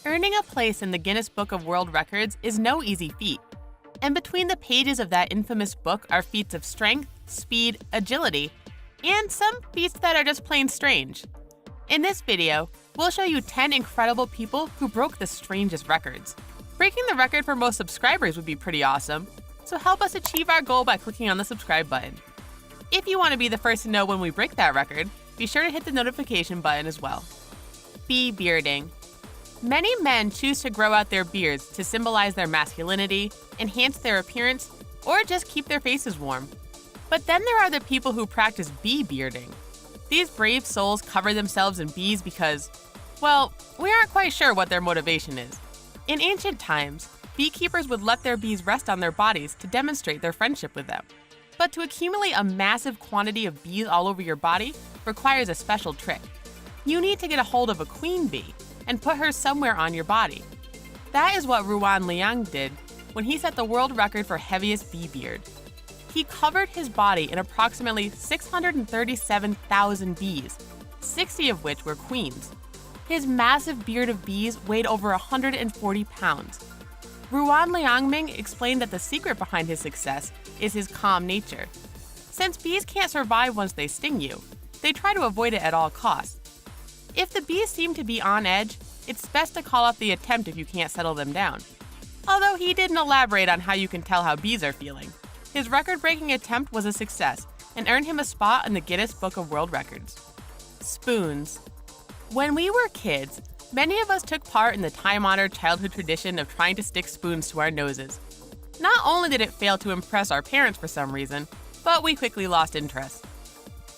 Earning a place in the Guinness Book of World Records is no easy feat. And between the pages of that infamous book are feats of strength, speed, agility, and some feats that are just plain strange. In this video, we'll show you 10 incredible people who broke the strangest records. Breaking the record for most subscribers would be pretty awesome, so help us achieve our goal by clicking on the subscribe button. If you want to be the first to know when we break that record, be sure to hit the notification button as well. Bee bearding. Many men choose to grow out their beards to symbolize their masculinity, enhance their appearance, or just keep their faces warm. But then there are the people who practice bee bearding. These brave souls cover themselves in bees because, well, we aren't quite sure what their motivation is. In ancient times, beekeepers would let their bees rest on their bodies to demonstrate their friendship with them. But to accumulate a massive quantity of bees all over your body requires a special trick. You need to get a hold of a queen bee and put her somewhere on your body. That is what Ruan Liang did when he set the world record for heaviest bee beard. He covered his body in approximately 637,000 bees, 60 of which were queens. His massive beard of bees weighed over 140 pounds. Ruan Liangming explained that the secret behind his success is his calm nature. Since bees can't survive once they sting you, they try to avoid it at all costs. If the bees seem to be on edge, it's best to call off the attempt if you can't settle them down. Although he didn't elaborate on how you can tell how bees are feeling. His record-breaking attempt was a success and earned him a spot in the Guinness Book of World Records. Spoons. When we were kids, many of us took part in the time-honored childhood tradition of trying to stick spoons to our noses. Not only did it fail to impress our parents for some reason, but we quickly lost interest.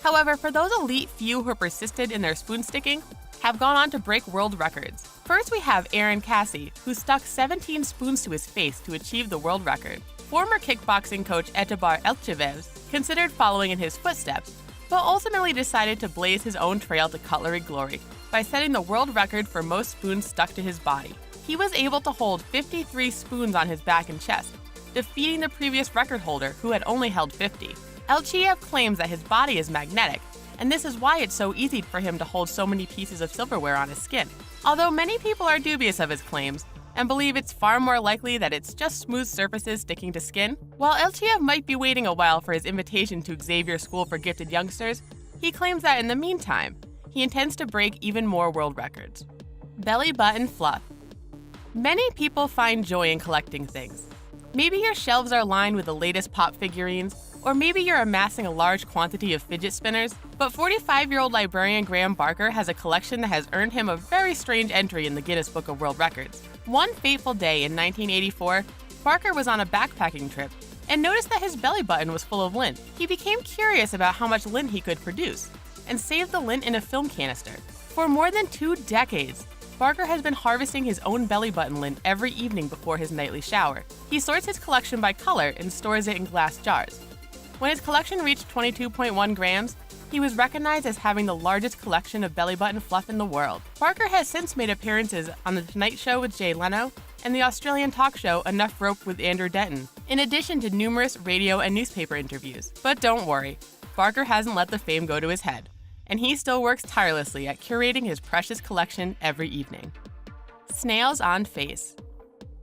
However, for those elite few who persisted in their spoon sticking, have gone on to break world records. First, we have Aaron Cassie, who stuck 17 spoons to his face to achieve the world record. Former kickboxing coach Etibar Elchevev considered following in his footsteps, but ultimately decided to blaze his own trail to cutlery glory by setting the world record for most spoons stuck to his body. He was able to hold 53 spoons on his back and chest, defeating the previous record holder who had only held 50. Elchevev claims that his body is magnetic, and this is why it's so easy for him to hold so many pieces of silverware on his skin. Although many people are dubious of his claims and believe it's far more likely that it's just smooth surfaces sticking to skin, while Elchevev might be waiting a while for his invitation to Xavier School for Gifted Youngsters, he claims that in the meantime, he intends to break even more world records. Belly button fluff. Many people find joy in collecting things. Maybe your shelves are lined with the latest pop figurines, or maybe you're amassing a large quantity of fidget spinners, but 45-year-old librarian Graham Barker has a collection that has earned him a very strange entry in the Guinness Book of World Records. One fateful day in 1984, Barker was on a backpacking trip and noticed that his belly button was full of lint. He became curious about how much lint he could produce and saved the lint in a film canister. For more than 2 decades, Barker has been harvesting his own belly button lint every evening before his nightly shower. He sorts his collection by color and stores it in glass jars. When his collection reached 22.1 grams, he was recognized as having the largest collection of belly button fluff in the world. Barker has since made appearances on The Tonight Show with Jay Leno and the Australian talk show Enough Rope with Andrew Denton, in addition to numerous radio and newspaper interviews. But don't worry, Barker hasn't let the fame go to his head, and he still works tirelessly at curating his precious collection every evening. Snails on face.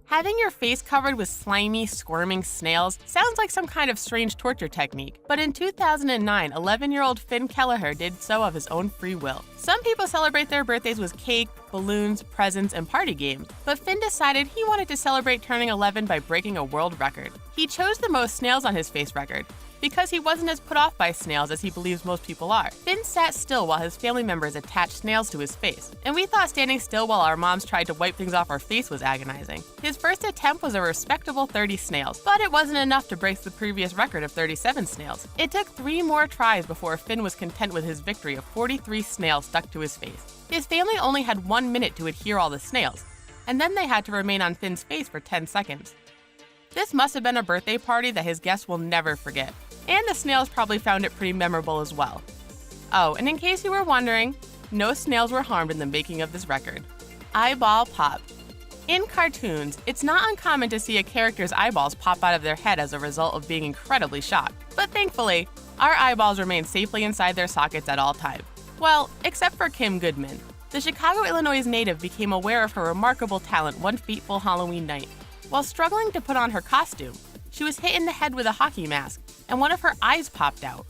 Having your face covered with slimy, squirming snails sounds like some kind of strange torture technique, but in 2009, 11-year-old Finn Kelleher did so of his own free will. Some people celebrate their birthdays with cake, balloons, presents, and party games, but Finn decided he wanted to celebrate turning 11 by breaking a world record. He chose the most snails on his face record, because he wasn't as put off by snails as he believes most people are. Finn sat still while his family members attached snails to his face, and we thought standing still while our moms tried to wipe things off our face was agonizing. His first attempt was a respectable 30 snails, but it wasn't enough to break the previous record of 37 snails. It took 3 more tries before Finn was content with his victory of 43 snails stuck to his face. His family only had 1 minute to adhere all the snails, and then they had to remain on Finn's face for 10 seconds. This must have been a birthday party that his guests will never forget. And the snails probably found it pretty memorable as well. Oh, and in case you were wondering, no snails were harmed in the making of this record. Eyeball pop. In cartoons, it's not uncommon to see a character's eyeballs pop out of their head as a result of being incredibly shocked. But thankfully, our eyeballs remain safely inside their sockets at all times. Well, except for Kim Goodman. The Chicago, Illinois native became aware of her remarkable talent one fateful Halloween night. While struggling to put on her costume, she was hit in the head with a hockey mask, and one of her eyes popped out.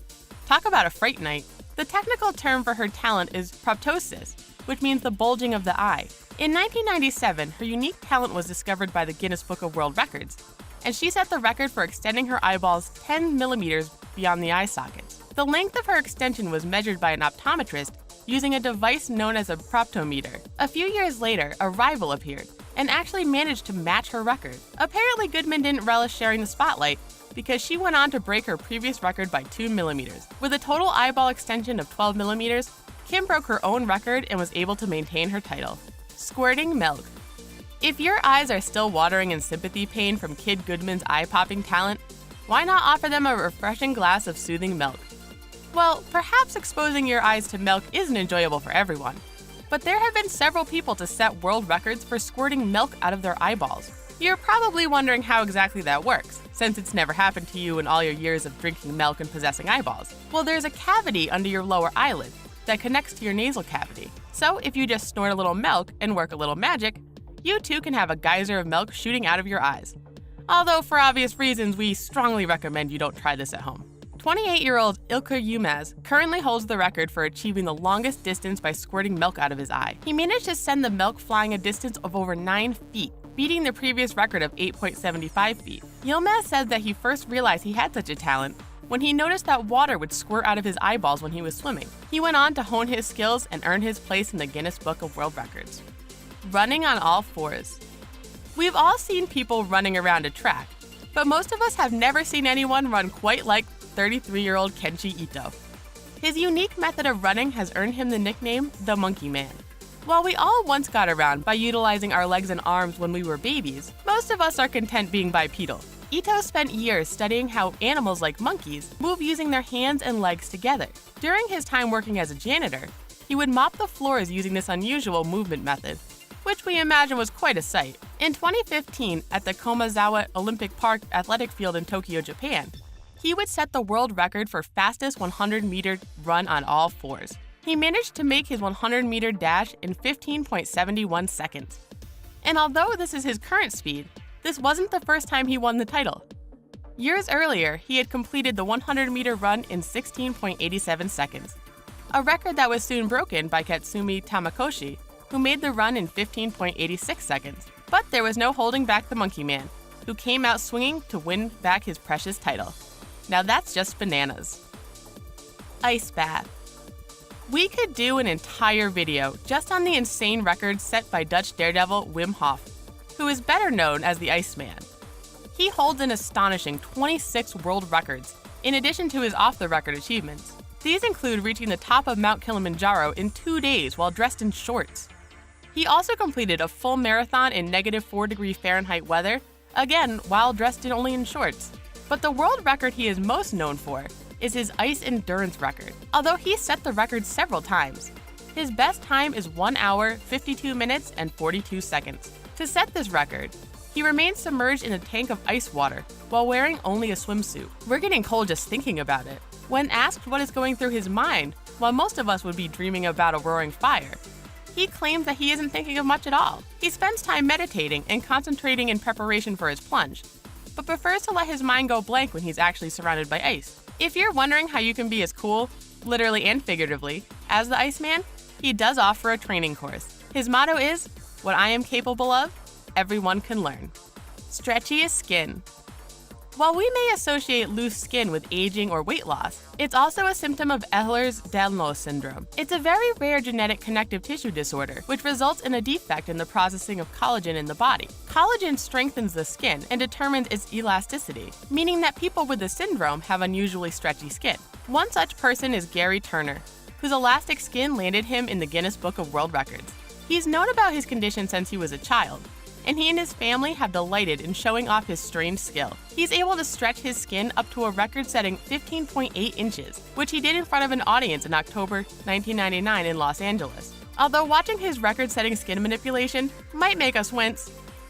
Talk about a fright night. The technical term for her talent is proptosis, which means the bulging of the eye. In 1997, her unique talent was discovered by the Guinness Book of World Records, and she set the record for extending her eyeballs 10 millimeters beyond the eye sockets. The length of her extension was measured by an optometrist using a device known as a proptometer. A few years later, a rival appeared and actually managed to match her record. Apparently, Goodman didn't relish sharing the spotlight because she went on to break her previous record by 2 millimeters. With a total eyeball extension of 12 millimeters, Kim broke her own record and was able to maintain her title. Squirting milk. If your eyes are still watering in sympathy pain from Kid Goodman's eye-popping talent, why not offer them a refreshing glass of soothing milk? Well, perhaps exposing your eyes to milk isn't enjoyable for everyone, but there have been several people to set world records for squirting milk out of their eyeballs. You're probably wondering how exactly that works, since it's never happened to you in all your years of drinking milk and possessing eyeballs. Well, there's a cavity under your lower eyelid that connects to your nasal cavity. So if you just snort a little milk and work a little magic, you too can have a geyser of milk shooting out of your eyes. Although for obvious reasons, we strongly recommend you don't try this at home. 28-year-old Ilker Yilmaz currently holds the record for achieving the longest distance by squirting milk out of his eye. He managed to send the milk flying a distance of over 9 feet, beating the previous record of 8.75 feet. Yilmaz said that he first realized he had such a talent when he noticed that water would squirt out of his eyeballs when he was swimming. He went on to hone his skills and earn his place in the Guinness Book of World Records. Running on all fours. We've all seen people running around a track, but most of us have never seen anyone run quite like 33-year-old Kenshi Ito. His unique method of running has earned him the nickname the Monkey Man. While we all once got around by utilizing our legs and arms when we were babies, most of us are content being bipedal. Ito spent years studying how animals like monkeys move using their hands and legs together. During his time working as a janitor, he would mop the floors using this unusual movement method, which we imagine was quite a sight. In 2015, at the Komazawa Olympic Park athletic field in Tokyo, Japan, he would set the world record for fastest 100-meter run on all fours. He managed to make his 100-meter dash in 15.71 seconds. And although this is his current speed, this wasn't the first time he won the title. Years earlier, he had completed the 100-meter run in 16.87 seconds, a record that was soon broken by Katsumi Tamakoshi, who made the run in 15.86 seconds. But there was no holding back the Monkey Man, who came out swinging to win back his precious title. Now that's just bananas. Ice bath. We could do an entire video just on the insane record set by Dutch daredevil Wim Hof, who is better known as the Iceman. He holds an astonishing 26 world records, in addition to his off-the-record achievements. These include reaching the top of Mount Kilimanjaro in 2 days while dressed in shorts. He also completed a full marathon in -4°F weather, again while dressed only in shorts. But the world record he is most known for is his ice endurance record, although he set the record several times. His best time is 1 hour, 52 minutes, and 42 seconds. To set this record, he remained submerged in a tank of ice water while wearing only a swimsuit. We're getting cold just thinking about it. When asked what is going through his mind, while most of us would be dreaming about a roaring fire, he claims that he isn't thinking of much at all. He spends time meditating and concentrating in preparation for his plunge, but prefers to let his mind go blank when he's actually surrounded by ice. If you're wondering how you can be as cool, literally and figuratively, as the Iceman, he does offer a training course. His motto is, "What I am capable of, everyone can learn." Stretchiest skin. While we may associate loose skin with aging or weight loss, it's also a symptom of Ehlers-Danlos syndrome. It's a very rare genetic connective tissue disorder, which results in a defect in the processing of collagen in the body. Collagen strengthens the skin and determines its elasticity, meaning that people with the syndrome have unusually stretchy skin. One such person is Gary Turner, whose elastic skin landed him in the Guinness Book of World Records. He's known about his condition since he was a child, and he and his family have delighted in showing off his strange skill. He's able to stretch his skin up to a record-setting 15.8 inches, which he did in front of an audience in October 1999 in Los Angeles. Although watching his record-setting skin manipulation might make us wince,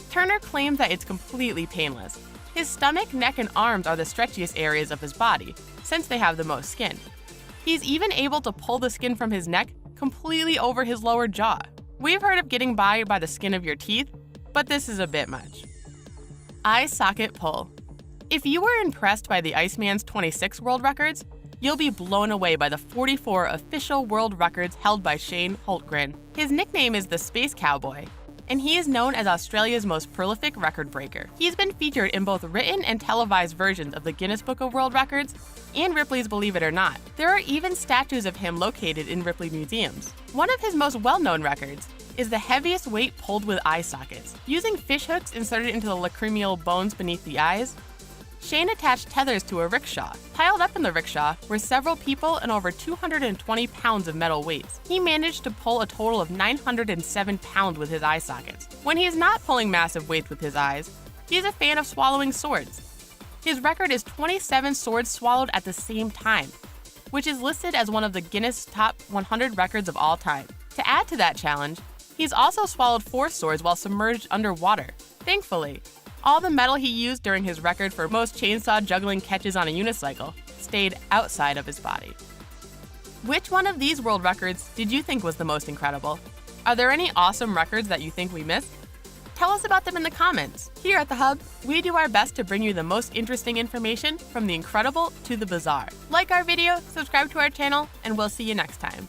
Turner claims that it's completely painless. His stomach, neck, and arms are the stretchiest areas of his body, since they have the most skin. He's even able to pull the skin from his neck completely over his lower jaw. We've heard of getting by the skin of your teeth, but this is a bit much. Eye socket pull. If you were impressed by the Iceman's 26 world records, you'll be blown away by the 44 official world records held by Shane Hultgren. His nickname is the Space Cowboy, and he is known as Australia's most prolific record breaker. He's been featured in both written and televised versions of the Guinness Book of World Records and Ripley's Believe It or Not. There are even statues of him located in Ripley museums. One of his most well-known records is the heaviest weight pulled with eye sockets. Using fish hooks inserted into the lacrimal bones beneath the eyes, Shane attached tethers to a rickshaw. Piled up in the rickshaw were several people and over 220 pounds of metal weights. He managed to pull a total of 907 pounds with his eye sockets. When he is not pulling massive weights with his eyes, he is a fan of swallowing swords. His record is 27 swords swallowed at the same time, which is listed as one of the Guinness Top 100 records of all time. To add to that challenge, he's also swallowed 4 swords while submerged underwater. Thankfully, all the metal he used during his record for most chainsaw juggling catches on a unicycle stayed outside of his body. Which one of these world records did you think was the most incredible? Are there any awesome records that you think we missed? Tell us about them in the comments. Here at The Hub, we do our best to bring you the most interesting information from the incredible to the bizarre. Like our video, subscribe to our channel, and we'll see you next time.